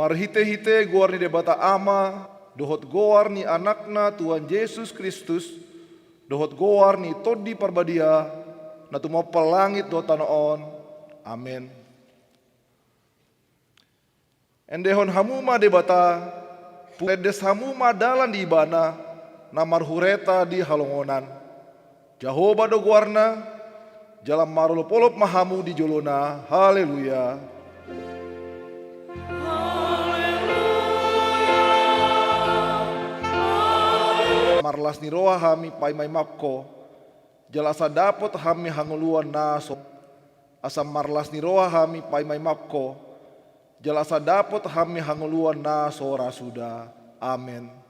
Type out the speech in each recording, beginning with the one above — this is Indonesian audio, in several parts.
Marhite-hite guar ni debata ama, dohot goar ni anakna Tuhan Yesus Kristus, dohot goar ni todi parbadia, na tumo palangit do tanoon. Amen. Endehon hamuma debata, puedes hamuma dalan di ibana, na marhureta di halongonan. Jahoba do guarna, jalan marolopolop mahamu di jolona. Haleluya. Marlas ni roha hami paimai mapko, jalasa dapot hami hanguluan naso. Asam marlas ni roha hami paimai mapko, jalasa dapot hami hanguluan naso rasuda. Amen.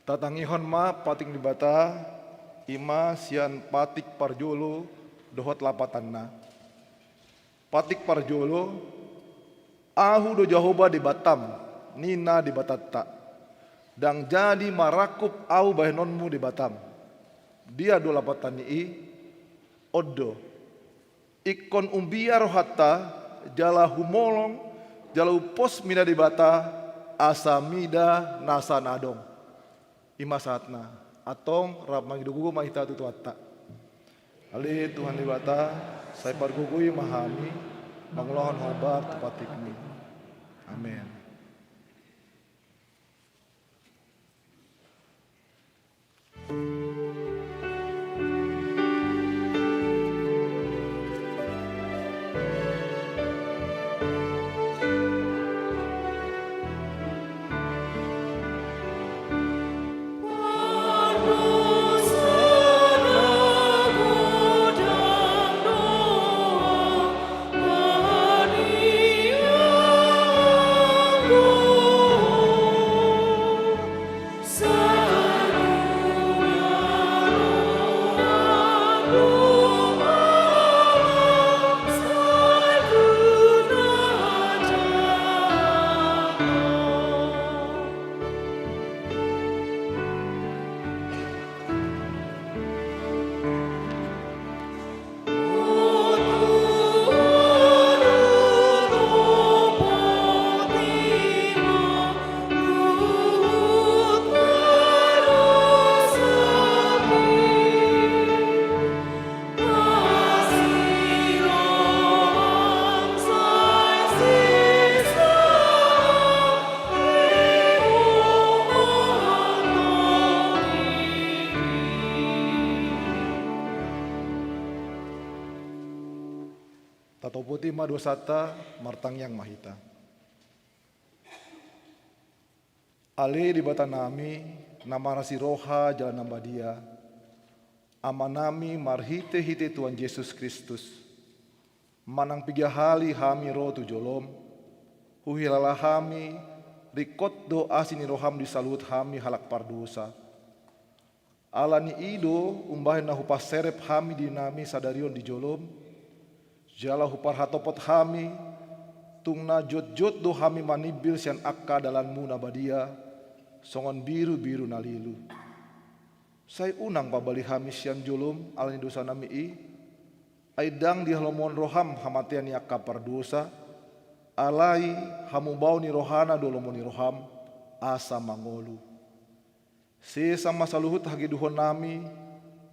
Tatangihon ma pating dibata, ima sian patik parjolo dohot lapatanna. Patik parjolo, ahu do Jahoba di Batam, nina di Batatta. Dang jadi marakup au bahenonmu di Batam. Dia do lapatan i, oddo. Ikon umbia rohatta, jala humolong, jala upos mina di bata, asamida nasa nadong. Ima saatna atong rap magidugu mahita tutuatta. Ali Tuhan di bata, saya pargugui mahami, mangulahon hobar tepat ikmi. Amin. Tatoputi madosata martang yang mahita. Ali di bata nami nama nasi roha jalan namba dia. Amanami marhite hite Tuhan Yesus Kristus. Manang piga hali hami roh tu jolom. Huhilala hami rikot do asini roham disalut hami halak pardosa. Alani ido umbahin na hupas serep hami dinami sadarion di jolom. Jala hupar hatopot hami tungna jot-jot do hami manibil sian akka dalanmu nabadia. Songon biru-biru nalilu. Saya unang pabali hami sian jolom alani dosa nami i. Aidang di halomon roham hamatian yakka pardosa. Alai hamu bau ni rohana dolomoni roham asa mangolu. Sesama saluhut hagi duhon nami,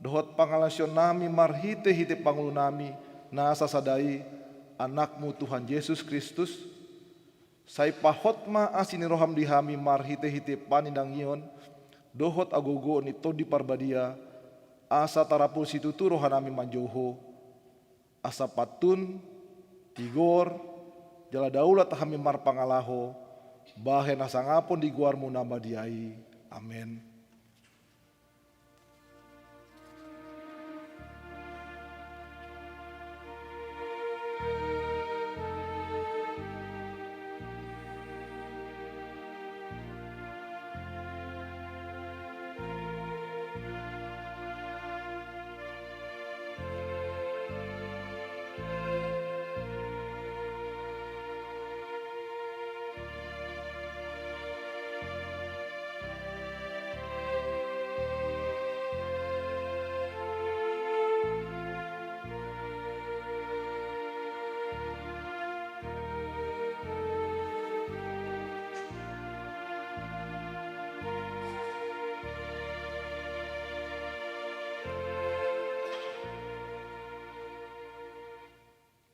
dohot pangalasyon nami marhite-hite pangulu nami, nasa sadai anakmu Tuhan Yesus Kristus. Sai pahot ma asini roham dihami marhite-hite panindang ion, dohot agogo ni todi parbadia, asa tarapul situtu rohanami manjoho, asa patun, tigor, jala daulat hami marpangalaho, bahen asangapon di guarmu nama diai. Amin.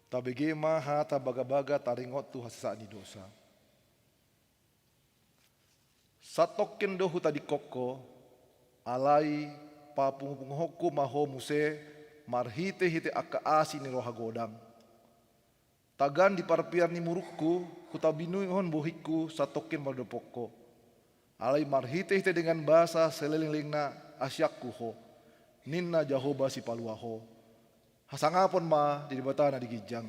Tabegema hata baga-baga taringot tu hasaan di dosa. Satokin dohu tadi koko, alai papunghoku maho muse marhite-hite akka asi ni roha godang. Tagan di parpiar ni murukku, kutabinuhon bohiku satokin maldopoko. Alai marhite-hite dengan bahasa seleling-lingna asyakku ho, ninna jahoba si paluaho. Hasangapon ma di batana di gijang.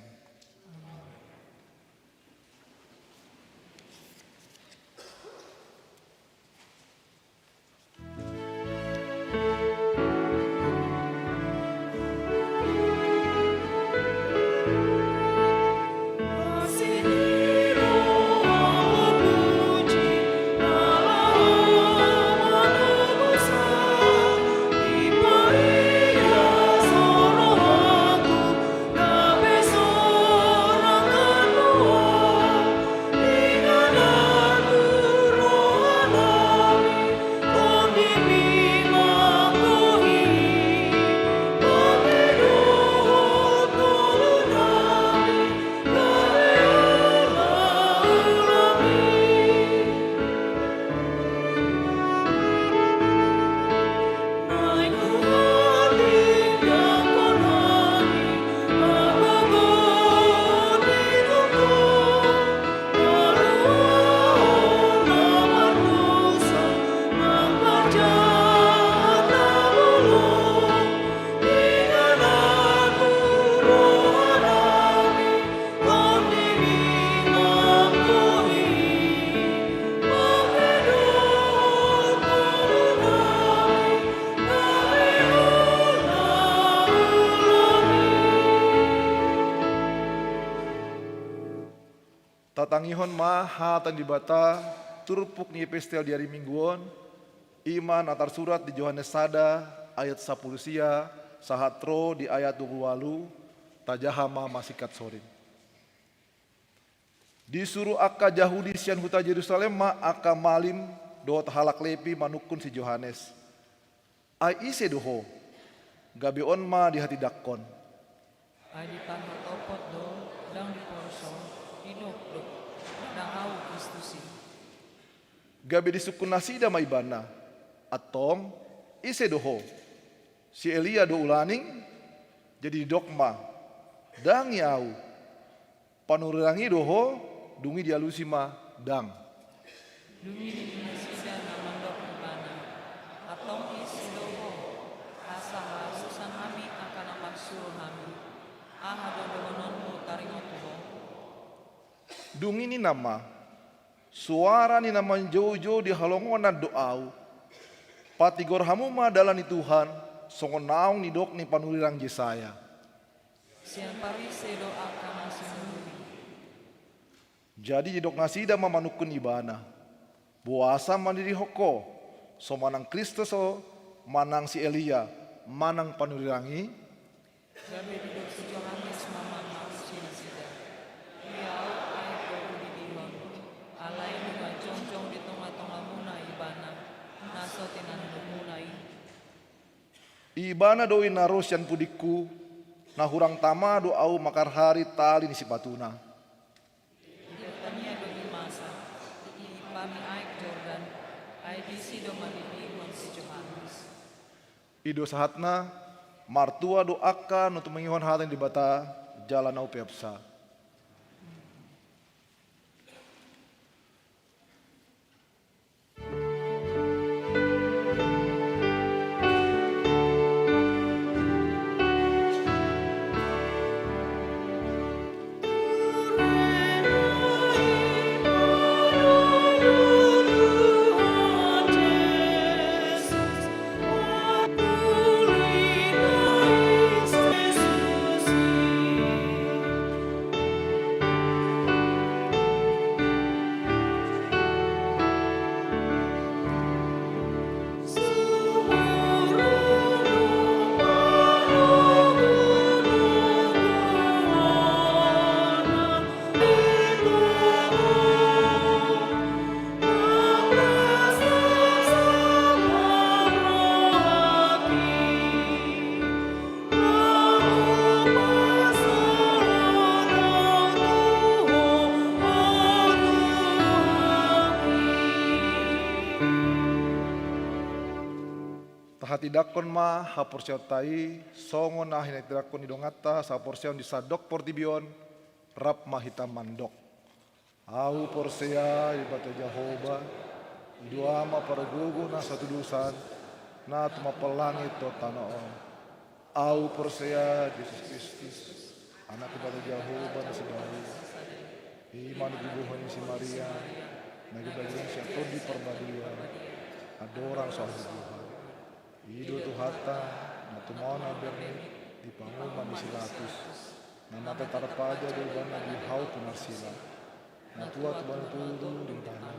Tatangihon ma hatan di bata turpuk ni pestel di hari mingguon iman atar surat di Yohanes sada ayat 10 sia sahatro di ayat 28 tajahama masikat sorin. Disuruh akka Yahudi sian huta Yerusalem ma akka malim dohot halak lepi manukun si Yohanes. Ai ise doho gabeon ma di hati dakkon. Ai di tanah opot do dang di porson inok do dang au Kristusi. Gabe di sukun nasida maibana atong ise doho si Elia do ulaning jadi dogma dang yau panurangi doho dungi dialusi ma dang. Dungi di nasida namandok bana atong ise doho asa susan kami akan apa suruh kami aha dodononmu taringot tuho. Dungi ni nama suara ni nama jauh-jauh di halongonan doau patigor hamuma dalani Tuhan, songon naung ni dok ni panulirang Yesaya. Sian parise doa kana sinuri. Jadi dok nasida mamanukun ibana. Buasa mandiri hoko, so manang Kristus so manang si Elia, manang panulirangi. Gabe duduk si Yohanes mama manusia sida. Biau ai koru di dihon. Alai bunga jongjong di tengah-tengah muna ibana. Naso tinan munai. Ibana doi naros yan pudiku, na hurang tama do au makar hari tali ni si patuna. Tania do imasa. Ipami aik Jordan. Ai bisi do madidihon si Yohanes. Ido sahatna, martua do akan untuk mengihon hatan di bata jalan au peapsa. Tahati ma haporsion tai songo nah hinatidakon idongata sa porsion di sadok portibion rap mahita mandok. Au porsea ibata Jehovah idua ma paragugu na satu dusan na tuma pelangit to tanoon. Au porsea Yesus Kristus anak ibata Jehovah na sedai. Iman dibuhon si Maria nagi bagian siapa di perbadia adorang soal Tuhan. Ido tuhata na tumona berni di panguma di silatus na mata tarpaja di bana di hau punarsila na tua tuban turu di tanah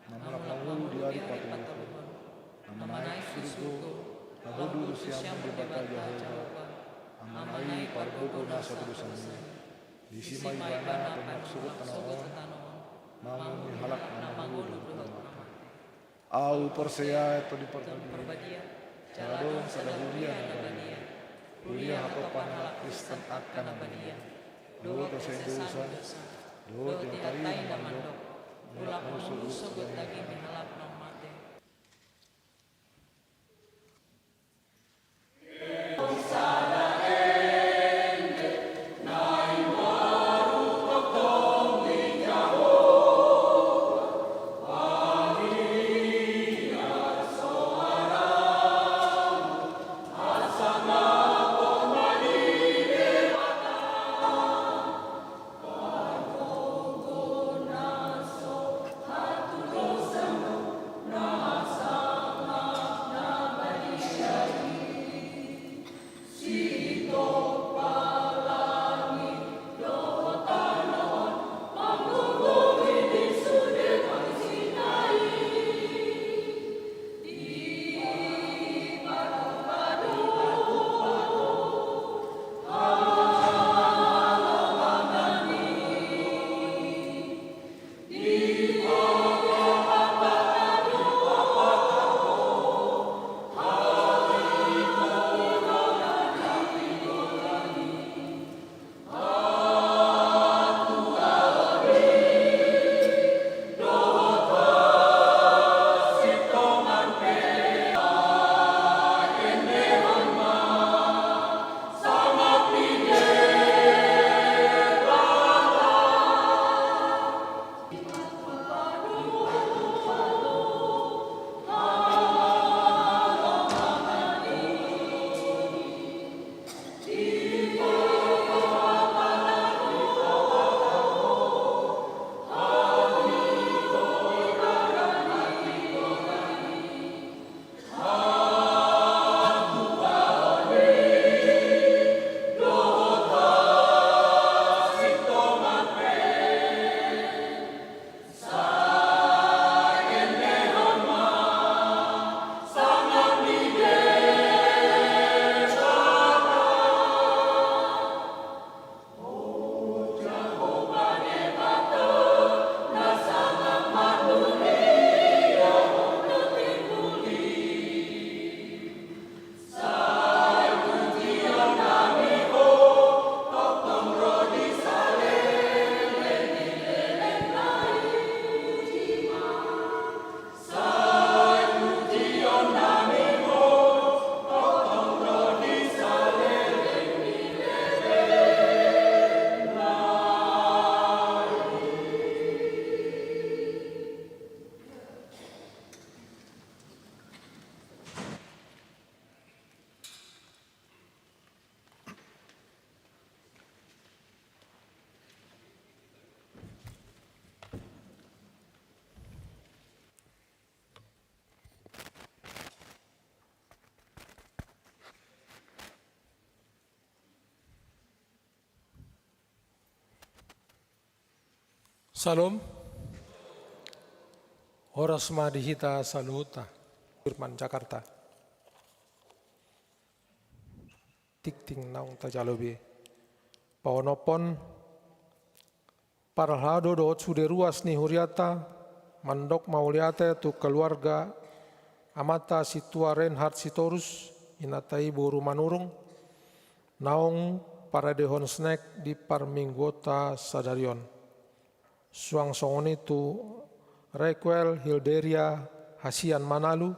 na mulak mangulu di hari patuhu na manaik surgo na hudu siam di bata Jehovah amanai pargogo na satu dosanya di simai bana penaksurut tanaon namun halak na mangulu au persea itu di perbadia Jalong sadahuria nabalia, huria hakopan halak Kristen akan nabalia. Do tersendusan, do tiatai namandok, ulak musuh sugut lagi mihalap nong mate. Salam. Horas madihita saluta. Firman Jakarta. Tikting naung tajalobe. Paonopon paralhado doot sude ruas ni huriata mandok mauliate tu keluarga amata situa Reinhard Sitorus inatai buru manurung naung para dehon snack di parminggota sadarion. Suang songoni tu Requel Hilderia Hasian Manalu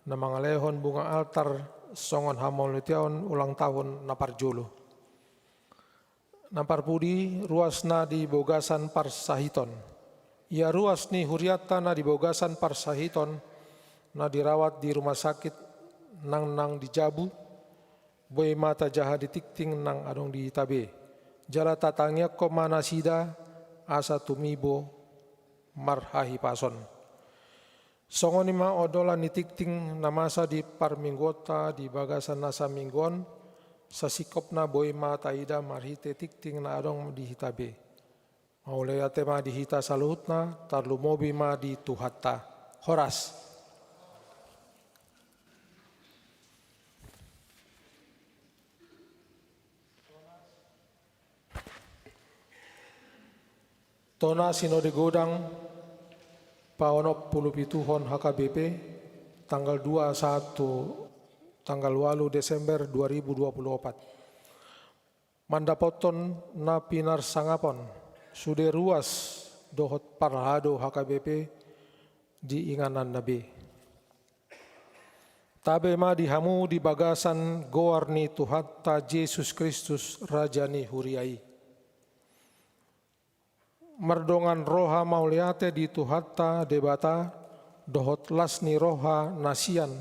na mga lehon bunga altar songon hamolitiaon ulang tahun naparjulu. Naparpudi ruas na di bogasan parsahiton. Ia ruas ni huriata na di bogasan parsahiton na dirawat di rumah sakit nang di Jabu. Boy mata jaha ditikting nang adong di Tabe. Jala tatangnya ko manasida asa tumibo marhahi pason. Songonima odola nitikting namasa di parminggota di bagasan nasa minggon sa sikop na boy mata ida marhite tikting na adong di Hitabe. Mauleyate ma di hita saluhut na tarlumobi ma di tuhatta. Horas. Tona Sinode Godang Paonop Pulupituhon HKBP tanggal 21 tanggal 8 Desember 2024. Mandapoton na pinar sangapon sude ruas dohot parhado HKBP di inganan nabi. Tabe ma dihamu di bagasan goarni Tuhatta Yesus Kristus Rajani Huriai. Merdongan roha mauliate di Tuhatta debata dohot lasni roha nasian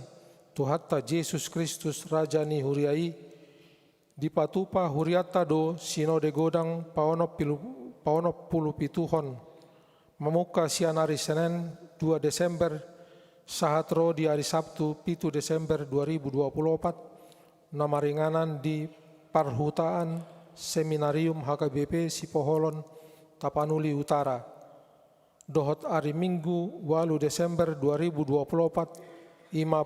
Tuhatta Yesus Kristus Rajani Huriai di patupa huriata do Sinode Godang paonop pulupituhon memuka sian hari Senin 2 Desember sahatro di hari Sabtu 7 Desember 2024 namaringanan di Parhutaan Seminarium HKBP Sipoholon Tapanuli Utara. Dohot hari Minggu 8 Desember 2024 ima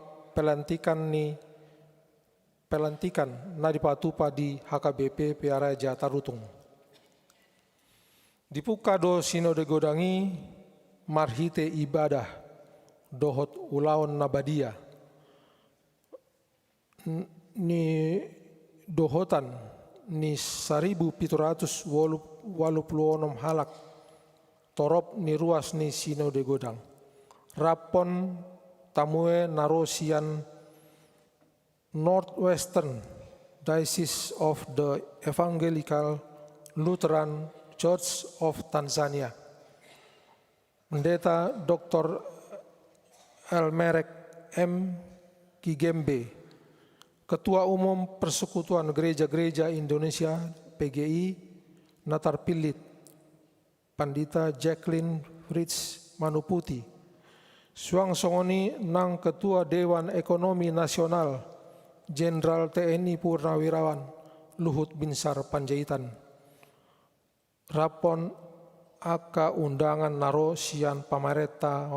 pelantikan na dipatupa di HKBP Piaraja Tarutung. Dipuka do Sinode Godangi marhite ibadah dohot ulaon nabadia ni dohotan ni 1786 halak torop ni ruas ni Sinode Godang. Rapon tamue narosian Northwestern Diocese of the Evangelical Lutheran Church of Tanzania. Pendeta Dr. Elmerek M. Kigembe, Ketua Umum Persekutuan Gereja-Gereja Indonesia PGI, Natarpilit, Pandita Jacqueline Fritz Manuputi, Suang Songoni nang Ketua Dewan Ekonomi Nasional, Jenderal TNI Purnawirawan Luhut Binsar Panjaitan, Rapon aka undangan naro sian pamareta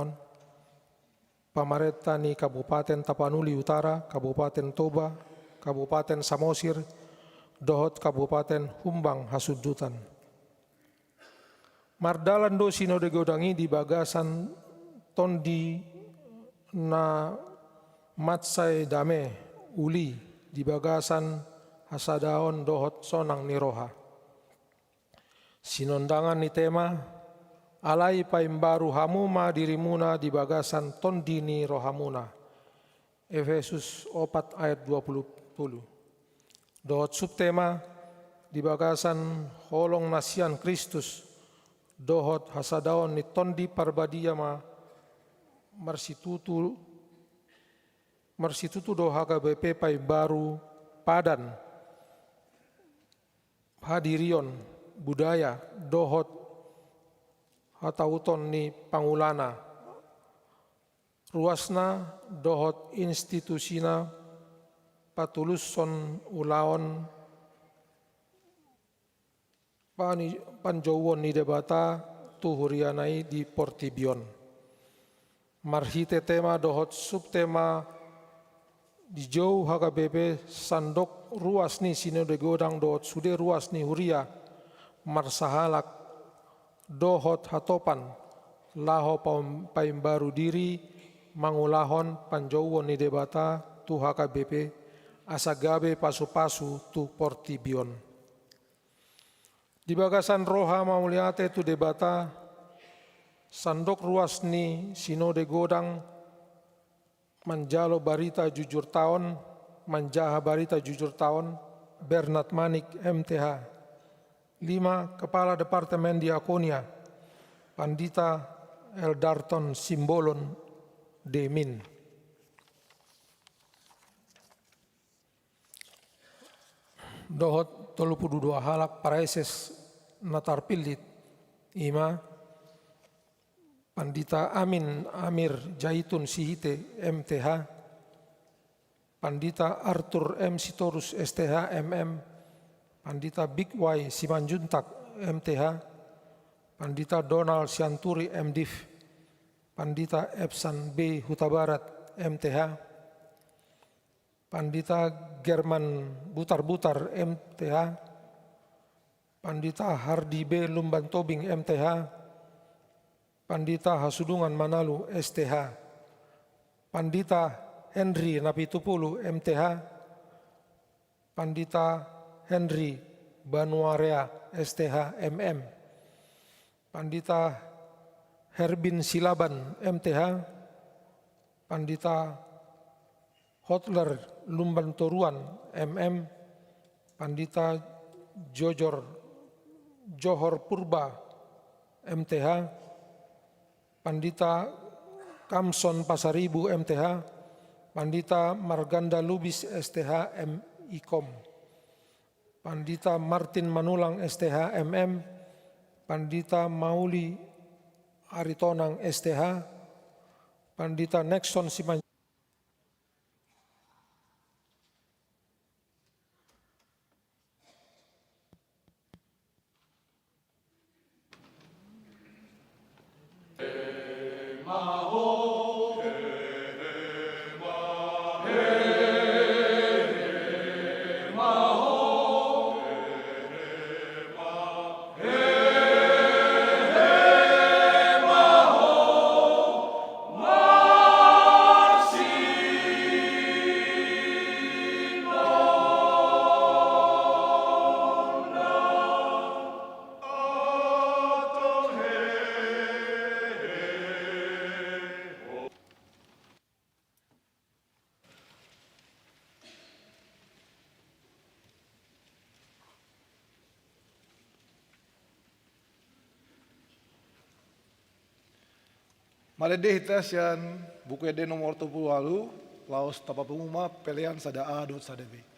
ni Kabupaten Tapanuli Utara, Kabupaten Toba, Kabupaten Samosir, dohot Kabupaten Humbang Hasudutan. Mardalan do Sinode Godangi di bagasan tondi na matsai dame uli di bagasan hasadaon dohot sonang niroha. Sinondangan ni tema alai paimbaru hamuma dirimuna di bagasan tondini rohamuna. Efesus 4 ayat 20. Dohot subtema di bagasan holong nasian Kristus dohot hasadaon ni tondi parbadiyama marsitutu do HKBP paimbaru padan hadirion budaya dohot hatauton ni pangulana ruasna dohot institusina patuluson ulaon panjauan ni debata tu hurianai di Portibion. Marhite tema dohot subtema di jauh HKBP sandok ruas ni sinode godang dohot sude ruas ni huria marsahalak dohot hatopan laho paimbaru diri mangulahon panjauan ni debata tu HKBP asagabe pasu-pasu tu Portibion. Di bagasan roha mauliate tu debata sandok ruas ni sinode godang manjalo barita jujur tahun manjaha barita jujur tahun Bernard Manik MTH. 5. Kepala Departemen Diakonia Pandita Eldarton Simbolon Demin. Dohot 32 halak paraeses natar pilit. 5. Pandita Amin Amir Jaitun Sihite MTH. Pandita Arthur M. Sitorus STH MM. Pandita Big Y Simanjuntak MTH. Pandita Donald Sianturi MDiv. Pandita Epsan B. Huta Barat MTH. Pandita German Butar-Butar MTH. Pandita Hardi B. Lumban Tobing MTH. Pandita Hasudungan Manalu STH. Pandita Henry Napitupulu MTH. Pandita Henry Banuarea STH MM. Pandita Herbin Silaban MTH. Pandita Hotler Lumban Toruan MM. Pandita Johor Purba MTH. Pandita Kamson Pasaribu MTH. Pandita Marganda Lubis STH MIKOM. Pandita Martin Manulang STH MM. Pandita Mauli Aritonang STH. Pandita Nexon Siman. Maledeh itasian buku ede nomor 28 laos tapa penguma pelean sada A dot sada B. Raja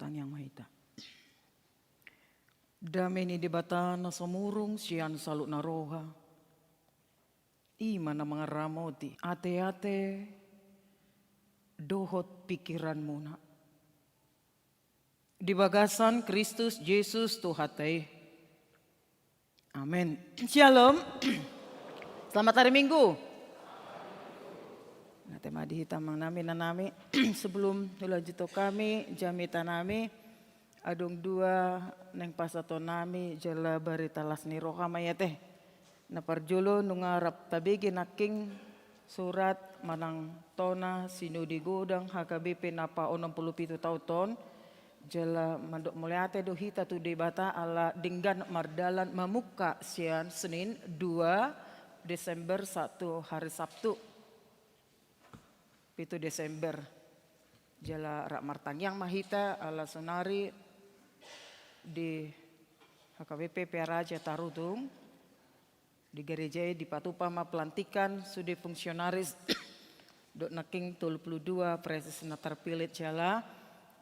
Bapang Yang Mahita. Dame ni debata na sumurong siyan saluk na roha. Ima na mga ramoti. Ate-ate dohot pikiran muna. Di bagasan Kristus Yesus Tuhatay. Amin. Shalom. Selamat hari Minggu. Nate madihita mang nami na nami sebelum lanjut kami jamita nami adung dua neng pasato nami jala barita lasni roha mayate na parjulo nungarap tabigi naking surat manang tona sinudi godang HKBP napa 67 tahun jala mandok muliate do hita tu debata ala dinggan mardalan mamuka sian Senin 2 Desember 1 hari Sabtu 7 Desember jala rak martang yang mahita ala sonari di HKBP Peraja Tarutung di gereja di Patupama pelantikan sudah fungsionaris dok naking 22 preses na terpilih jala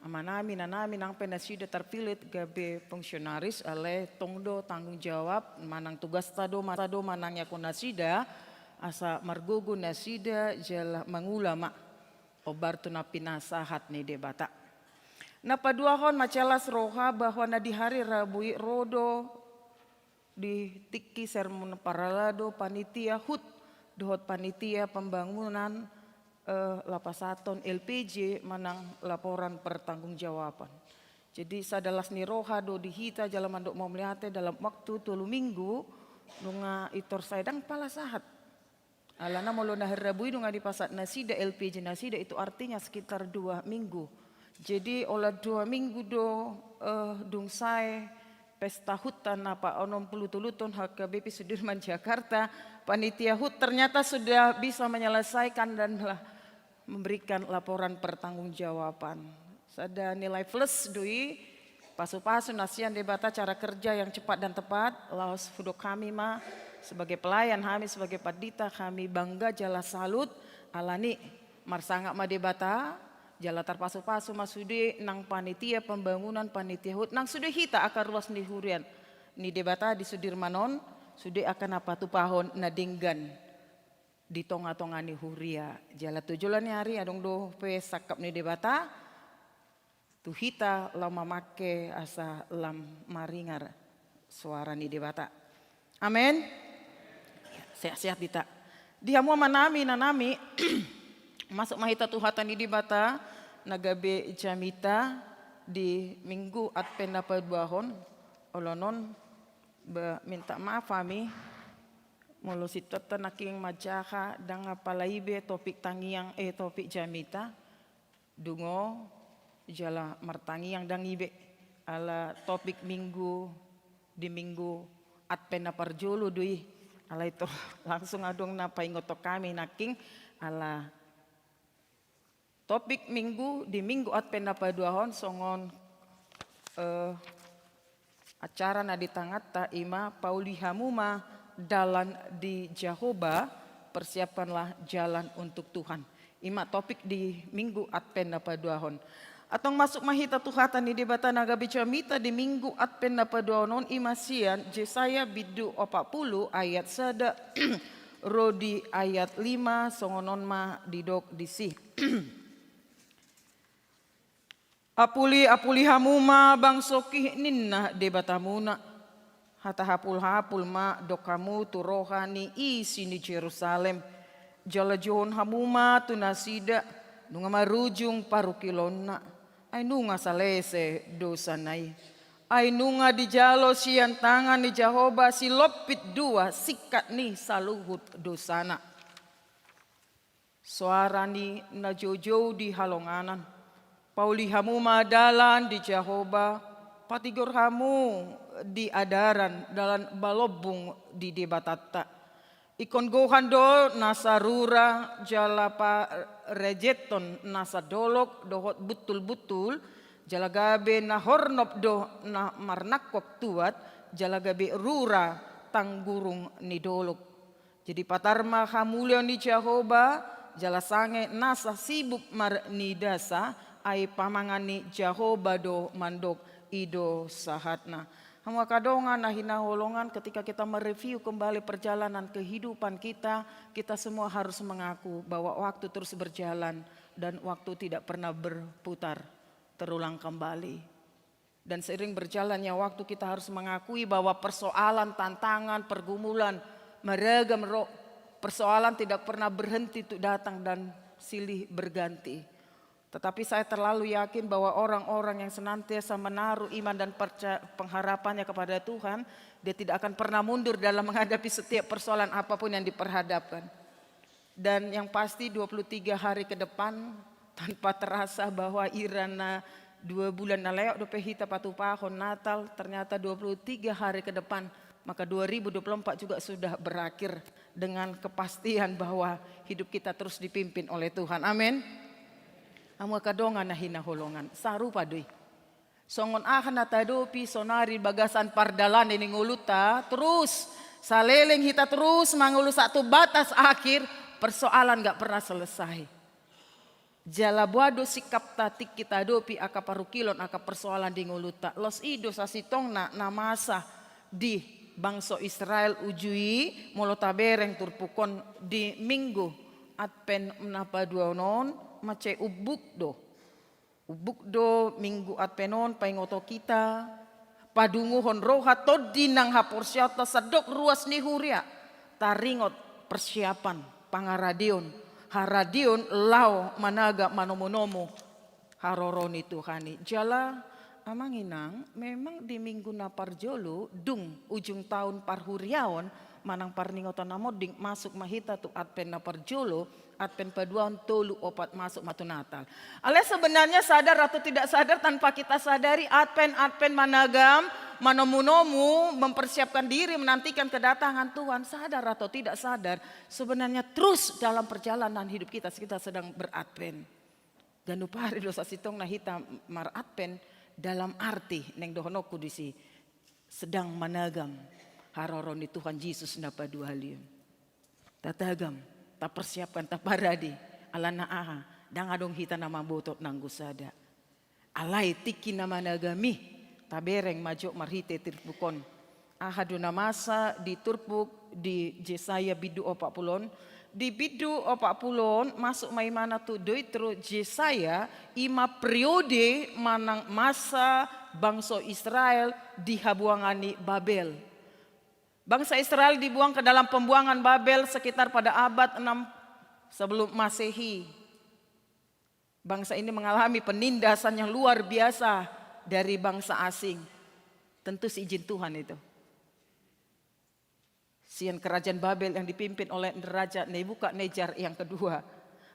amanami nanami nang penasida terpilih gabe fungsionaris ale tongdo tanggung jawab manang tugas tado manang yakun nasida asa margugu nasida jala mangulama obar tu na pinasahat ni debata. Na paduahon macalas roha bahwa na di hari Rabu rodo di tiki sermon paralado panitia hut dohot panitia pembangunan lapasaton LPJ manang laporan pertanggungjawaban. Jadi sadalas ni roha do dihita jalan mandok mau melihatnya dalam waktu 3 minggu nunga itor saidang pala sahat. Alana molo na hari Rabu nunga di pasat nasida LPJ nasida itu artinya sekitar 2 minggu. Jadi olah 2 minggu do dung sai pesta hutan apa 60 tulutun HKBP Sudirman Jakarta panitia hut ternyata sudah bisa menyelesaikan dan memberikan laporan pertanggungjawaban. Sada nilai plus dui pasu-pasu nasian debata cara kerja yang cepat dan tepat. Laos fudok kami mah sebagai pelayan kami sebagai padita kami bangga jala salut alani marsangak ma debata jala tarpasu-pasu masude nang panitia pembangunan panitia hut nang sudah hita akar ruas ni hurian ni debata di Sudirmanon sudah akan apa tu pahon nadinggan di tonga-tonga ni huria jala tujulan hari adong do pe sakap ni debata tu hita lama make asa lam maringar suara ni debata amin sehat-sehat dita dia mau manami nanami masuk mahita tuhatan ni debata nagabe jamita di minggu Advent dapat buahon olonon minta maaf kami mulu sitota naking majaha dang apalaibe topik tangiang topik jamita dungo jala martangi yang dangibe ala topik minggu di minggu Advent parjolo dui ala itu langsung adong napa ingotok kami naking ala topik minggu di minggu Advent duahon songon acara na di tangata ima Pauli Hamuma dalan di Jehovah persiapanlah jalan untuk Tuhan. Ima topik di minggu Advent duahon. Atong masuk mahita tuhatan ni debata naga bicamita di minggu Advent duahon ima sian Yesaya bidu 40 ayat sada rodi ayat 5 songonon ma didok disi. Apuli hamuma bang soki ninna debatamuna hata hapul ma dokamu tu rohani isi ni Jerusalem jala johon hamuma tu nasida nunga marujung parukilonna ay nunga salese dosa nai ay nunga di jalo sian tangan ni Jehovah si lopit dua sikat ni saluhut dosana suara ni na jojo di halonganan Pauli hamu madalan di Jehovah, patigor hamu di adaran dalam balobung di debatata. Ikon gohan do nasarura jalapa rejeton nasa dolok dohot betul-betul jalagabe na hornop do na marnakok tuat jalagabe rura tanggurung ni dolok. Jadi patarma hamulyo ni Jehovah jala sange nasa sibuk mar ni dasa ai pamangani jahobado mandok ido sahatna. Hamwa kadongan nah hinaholongan ketika kita mereview kembali perjalanan kehidupan kita semua harus mengaku bahwa waktu terus berjalan dan waktu tidak pernah berputar, terulang kembali. Dan seiring berjalannya waktu kita harus mengakui bahwa persoalan, tantangan, pergumulan, meragam persoalan tidak pernah berhenti untuk datang dan silih berganti. Tetapi saya terlalu yakin bahwa orang-orang yang senantiasa menaruh iman dan pengharapannya kepada Tuhan, dia tidak akan pernah mundur dalam menghadapi setiap persoalan apapun yang diperhadapkan. Dan yang pasti 23 hari ke depan tanpa terasa bahwa Irana 2 bulan naleok dope hita patupahon Natal, ternyata 23 hari ke depan, maka 2024 juga sudah berakhir dengan kepastian bahwa hidup kita terus dipimpin oleh Tuhan. Amin. Amwa kadongan na hinaholongan sarupa doi. Songon ahan na tadopi sonari bagasan pardalan ini nguluta terus saleleng hita terus mangulu satu batas akhir, persoalan gak pernah selesai. Jalabuado sikap tatik kita dopi aka parukilon aka persoalan di nguluta. Los ido sasitong na namasa di bangsa Israel ujui molotabereng turpukon di minggu Advent menapa duonon mace ubuk do minggu Advenon paingoto kita padunguhon roha todi nang haporsyata sadok ruas ni huria taringot persiapan pangaradion haradion lau managa manomonomo haroroni Tuhani jala amanginang memang di minggu naparjolo dung ujung tahun parhuriaon manang parningotan namoding masuk mahita tu Advent naparjolo Advent paduan tolu opat masuk matu Natal. Alias sebenarnya sadar atau tidak sadar tanpa kita sadari Advent managam manomu mempersiapkan diri menantikan kedatangan Tuhan. Sadar atau tidak sadar sebenarnya terus dalam perjalanan hidup kita sedang beradvent. Dan upari dosa sitong na hita mar Advent dalam arti neng dohonoku disi sedang managam haroroni Tuhan Yesus napa dua halion. Tatagam tak persiapkan tak paradi alana aha dang adong hita nama botot nanggusada alai tiki nama nagami tabereng majo marhite tirpukon ahadu namasa di turpuk di Jesaya bidu 40 di bidu 40 masuk maimana tu doitro Jesaya ima periode manang masa bangsa Israel dihabuangani Babel. Bangsa Israel dibuang ke dalam pembuangan Babel sekitar pada abad 6 sebelum Masehi. Bangsa ini mengalami penindasan yang luar biasa dari bangsa asing. Tentu seizin Tuhan itu. Sian kerajaan Babel yang dipimpin oleh Raja Nebukadnezar yang kedua.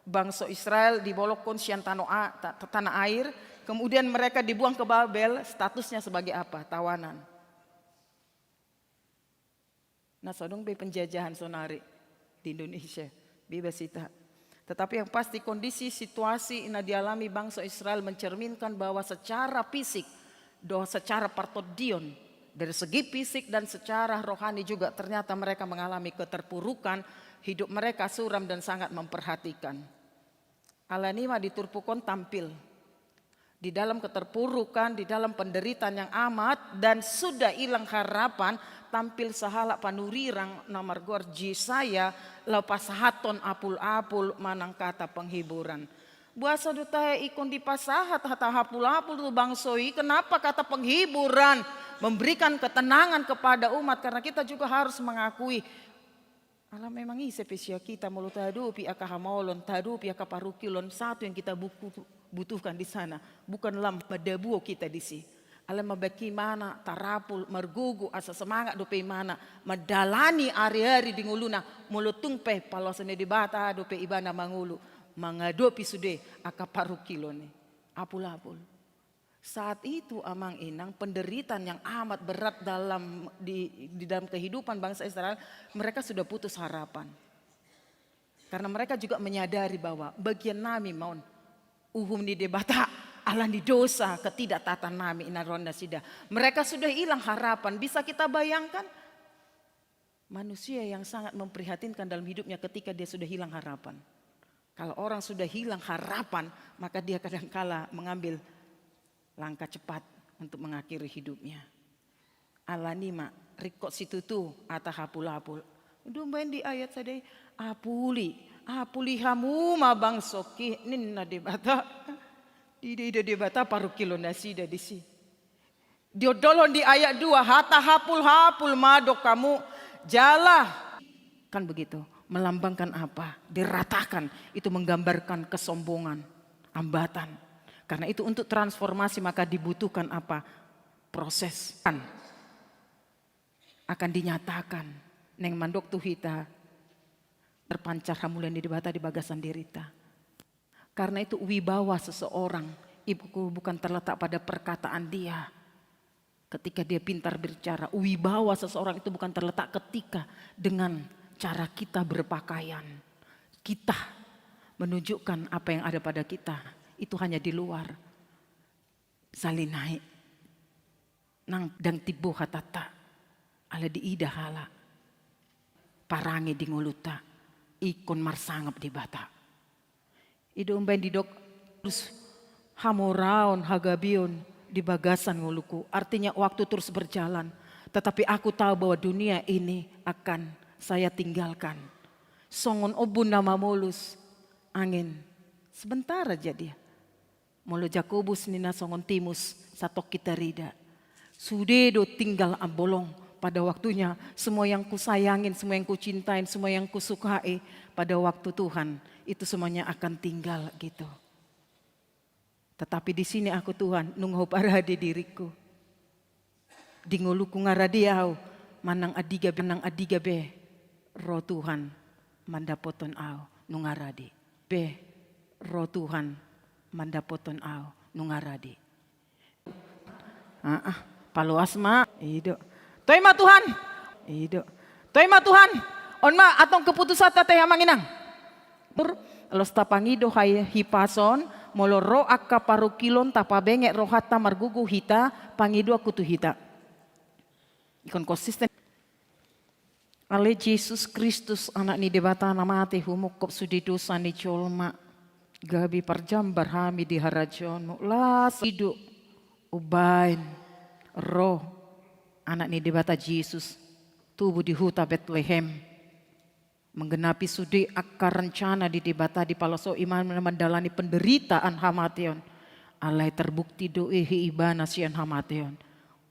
Bangsa Israel dibolokkan sian tanah air. Kemudian mereka dibuang ke Babel, statusnya sebagai apa? Tawanan. Nah sodong be penjajahan sonari di Indonesia bebas ita. Tetapi yang pasti kondisi situasi yang dialami bangsa Israel mencerminkan bahwa secara fisik, secara partodion dari segi fisik dan secara rohani juga ternyata mereka mengalami keterpurukan, hidup mereka suram dan sangat memperhatikan. Alanima diturpukon tampil di dalam keterpurukan, di dalam penderitaan yang amat dan sudah hilang harapan. Tampil sahala panurirang nomor gor Jesaya lepas haton apul-apul manang kata penghiburan. Buasa dutaya ikon di pasahat hata hapul-apul tu bangsoi. Kenapa kata penghiburan memberikan ketenangan kepada umat? Karena kita juga harus mengakui alam memang spesial kita mulut tadupi akahamolon tadupi akaparukilon satu yang kita butuhkan di sana bukan lam madabuo kita di sini. Alam mabaki mana tarapul margugu asa semangat dope mana madalani hari-hari di nguluna mulutung pe palosane di bata dope ibana mangulu mangadopi sude akaparukilone apul-apul. Saat itu amang inang penderitaan yang amat berat di dalam kehidupan bangsa Israel, mereka sudah putus harapan. Karena mereka juga menyadari bahwa bagian nami maun uhum ni debata alan di dosa ketidaktatan nami inaronda sida. Mereka sudah hilang harapan. Bisa kita bayangkan manusia yang sangat memprihatinkan dalam hidupnya ketika dia sudah hilang harapan. Kalau orang sudah hilang harapan, maka dia kadangkala mengambil langkah cepat untuk mengakhiri hidupnya. Alanima rikot situtu ata hapul-hapul. Dumbain di ayat tadi apuli hamu mabang soki ninna debata. Di debata paru kilo nasi di si. Diodolon di ayat 2 hata hapul-hapul madok kamu jalah. Kan begitu. Melambangkan apa? Diratakan. Itu menggambarkan kesombongan, hambatan. Karena itu untuk transformasi maka dibutuhkan apa? Proses. Akan dinyatakan. Neng mandok tuhita. Terpancar hamulan di debata di bagasan dirita. Karena itu wibawa seseorang. Ibu bukan terletak pada perkataan dia. Ketika dia pintar berbicara. Wibawa seseorang itu bukan terletak ketika dengan cara kita berpakaian. Kita menunjukkan apa yang ada pada kita. Itu hanya di luar. Salinai. Nang dang tibu hatata. Ala di ida hala. Parangi di nguluta. Ikon marsangap di bata. Ido umbain di dok. Terus hamoraon hagabion di bagasan nguluku. Artinya waktu terus berjalan. Tetapi aku tahu bahwa dunia ini akan saya tinggalkan. Songon obun nama mulus. Angin. Sebentar aja dia. Molo Jakobus nina songon timus. Satok kita rida. Sudedo tinggal abolong. Pada waktunya semua yang kusayangin. Semua yang kucintain. Semua yang kusukai. Pada waktu Tuhan. Itu semuanya akan tinggal gitu. Tetapi di sini aku Tuhan. Nunggu paradi diriku. Di nguluku ngaradiau. Manang adiga be. Roh Tuhan mandapoton au nungaradi. Be roh Tuhan mandapoton au nungaradi. Palo asma. Ido. Toima Tuhan. Ido. Toima Tuhan. Onma atong keputusan tatay manginang. Los tapangido hay hipason molo ro akka parukilon tapabenge rohata margugu hita pangido akutu hita. Ikon konsisten. Ale Yesus Kristus anak ni debata namate humukop sudi dosa ni colma gabi parjambar hami di harajon las hidup ubain roh anak ni debata Yesus tubuh di huta Bethlehem menggenapi sudi akar rencana di debata di palaso iman mendalani penderitaan hamation alai terbukti doehi ibana sian hamation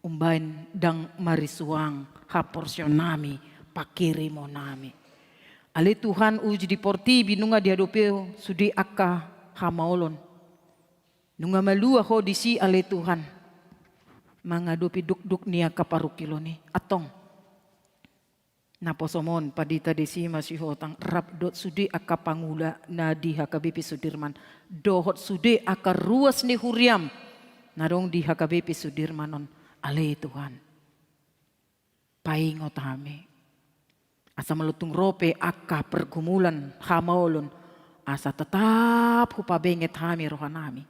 umbain dang marisuang haporsionami pakiri monami. Ali Tuhan uji di porti binunga dihadopio sudi akka hamaolon. Nunga malua ho disi ali Tuhan. Mangadopi duk-duk niya kaparukiloni. Atong. Naposomon padita desi masih hotang rabdot sudi akka pangula na di hakabipi Sudirman. Dohot sudi akka ruas ni huriam. Narong di hakabipi Sudirmanon. Ali Tuhan. Paingot hami. Asa melutung rope akka pergumulan hamaulun. Asa tetap hupabenget hami rohanami.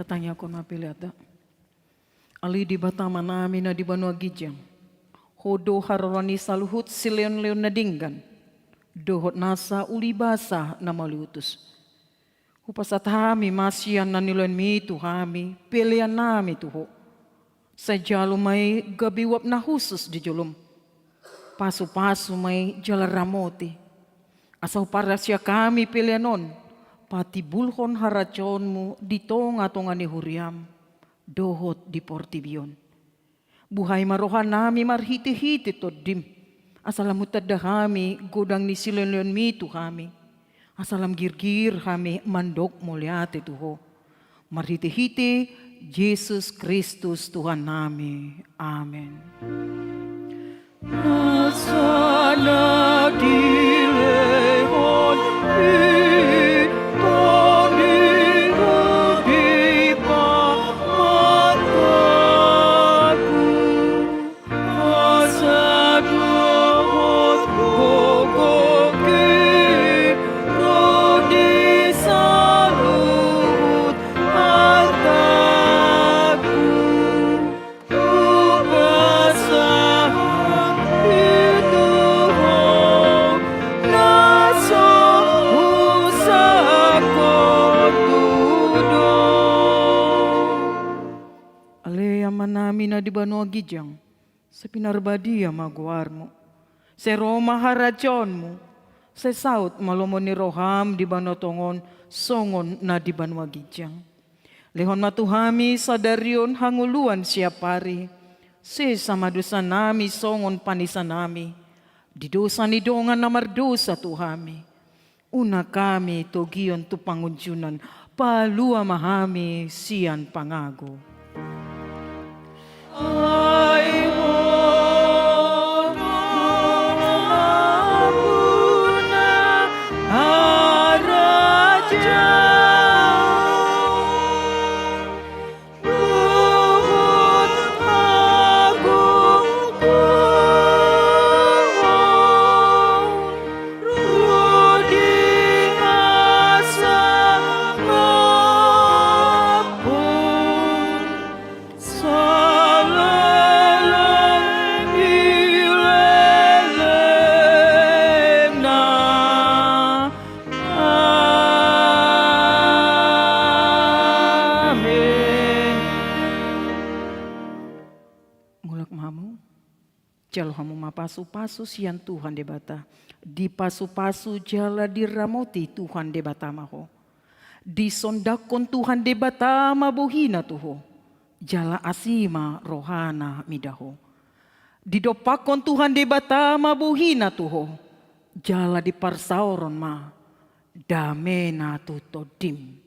Tatanya kon mapiliata. Ali di batama nami na di banua gijang. Hodo harorani saluhut sileon-leon na dinggan. Dohot nasa uli basa na maliutus. Hupasat hami masyan na niluan mi itu hami. Pilihan nami tuho. Sa jalo may gabiwap na husus di julum. Paso-paso may jalaramoti. Asaw para siya kami pilihanon. Pati bulhon haracon mo dito nga tonga ni Huriam. Dohot di portibion. Buhay marohan nami marhiti-hiti to dim. Asalamutad da kami godang ni silon mi tu kami. Asalam girgir kami mandok muliate Tuho. Marhiti-hiti Yesus Kristus Tuhan nami. Amen. Nasana dilehon na di Banua Gijang, sa pinarbadiya maguarmo, sa Roma harajonmo, sa South malomon ni Roham di Banotongon, songon na di Banua Gijang. Lehon matuhami sa daryon hanguluan siya pari, si samadusan nami songon panisan nami, di dosa ni dongan na mardosa tuhami. Una kami togiyon tu pangunjunan, palua mahami siyan pangago. Ay jalo hamu mapasu-pasu sian Tuhan debata. Di pasu-pasu jala diramoti Tuhan debata maho. Di sondakon Tuhan debata mabuhina tuho. Jala asima rohana midaho. Di dopakon Tuhan debata mabuhina tuho. Jala di parsauron ma damena tutodim.